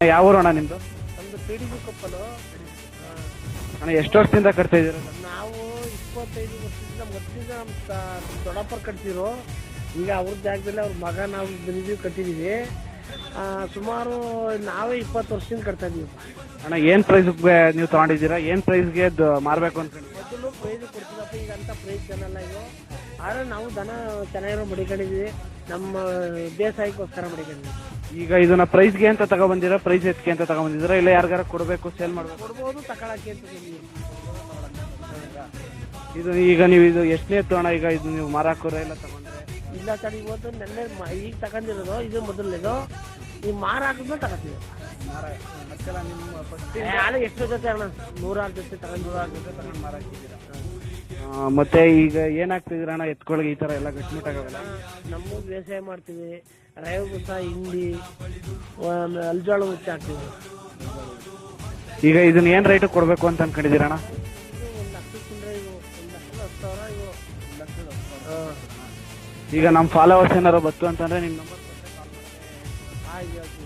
ಯಾವ ಊರು ಅಣ್ಣ ನಿಮ್ದು? ನಮ್ದು ಪಿಡಿಜಿ ಕೊಪ್ಪಲು. ಅಣ್ಣ ಎಷ್ಟು ವರ್ಷದಿಂದ ಕಟ್ತಾ ಇದ್ದೀರಾ? ನಾವು 25 ವರ್ಷದಿಂದ ಮೊದಲಿಂದ ನಮ್ಮ ದೊಡ್ಡಪ್ಪರು ಕಟ್ತಿರೋ. ಈಗ ಅವ್ರ ಜಾಗದಲ್ಲಿ ಅವ್ರ ಮಗ ನಾವು ಬಂದಿದ್ದೀವಿ ಕಟ್ಟಿದ್ದೀವಿ. ಸುಮಾರು ನಾವೇ 20 ವರ್ಷದಿಂದ ಕಟ್ತಾ ಇದೀವಿ. ಅಣ್ಣ ಏನು ಪ್ರೈಸ್ಗೆ ನೀವು ತೊಗೊಂಡಿದ್ದೀರಾ? ಏನು ಪ್ರೈಸ್ಗೆ ಮಾರಬೇಕು ಅನ್ಕೊಂಡು? ಮೊದಲು ಪ್ರೈಸ್ ಕೊಡ್ತಿದ್ದಪ್ಪ, ಈಗ ಅಂತ ಪ್ರೈಸ್ ಏನಲ್ಲ ಇದು. ಆದರೆ ನಾವು ದನ ಚೆನ್ನಾಗಿರೋ ಮಡಿಕೊಂಡಿದ್ದೀವಿ, ನಮ್ಮ ಬೇಸಾಯಕ್ಕೋಸ್ಕರ ಮಡಿಕೊಂಡಿದ್ದೀವಿ. ಈಗ ಇದನ್ನ ಪ್ರೈಸ್ಗೆ ಅಂತ ತಗೊಬಂದಿರಾ, ಪ್ರೈಸ್ ಎತ್ಕೆ ಅಂತ ತಗೊಬಂದಿದ್ದೀರಾ, ಇಲ್ಲ ಯಾರಿಗಾರ ಕೊಡಬೇಕು, ಸೇಲ್ ಮಾಡಬೇಕು? ಕೊಡ್ಬೋದು, ತಗೊಳಕ್ಕೆ ಅಂತ ಬಂದಿದ್ದೀವಿ. ಇದು ಈಗ ನೀವು ಇದು ಎಷ್ಟನೇ ಎತ್ತು ಅಣ್ಣ? ಈಗ ಇದು ನೀವು ಮಾರಾಕೋರ ಇಲ್ಲ ತಗೊಂಡ್ರೆ? ಇಲ್ಲ ಸರ್, ಇವತ್ತು ನೆನ್ನೆ ಈಗ ತಗೊಂಡಿರೋದು, ಇದು ಮೊದಲನೇದು. ಈ ಮಾರ ಹಾಕಿದ್ಮೇಲೆ ತಗೋತೀವಿ. ಎಷ್ಟೋ ಜೊತೆ ಅಣ್ಣ, 106 ಜೊತೆ ತಗೊಂಡು ಮಾರಾಕಿದ್ದೀರಾ? ಮತ್ತೆ ಈಗ ಏನಾಗ್ತಿದ್ದೀರ ಅಣ್ಣ ಎತ್ಕೊಳಗೆ ಈ ತರ ಎಲ್ಲ ಗಟ್ಟಿಮುಟ್ಟಾಗಲ್ಲ? ನಮ್ಮ ಬೇಸಾಯ ಮಾಡ್ತೀವಿ, ರವೆ ಬುಸ, ಹಿಂಡಿ, ಅಲ್ಜೋಳ ಮುಚ್ಚಿ ಹಾಕ್ತೀವಿ. ಈಗ ಇದನ್ನ ಏನ್ ರೇಟ್ ಕೊಡ್ಬೇಕು ಅಂತ ಅನ್ಕೊಂಡಿದ್ದೀರ ಅಣ್ಣ? 1 ಲಕ್ಷಕ್ಕಿಂತ ಇವು 1,10,000 ಇವು 1,10,000. ಈಗ ನಮ್ಮ ಫಾಲೋವರ್ಸ್ ಏನಾರು ಬತ್ತು ಅಂತಂದ್ರೆ ನಿಮ್ಮ ನಂಬರ್ ಆಯ್ತು.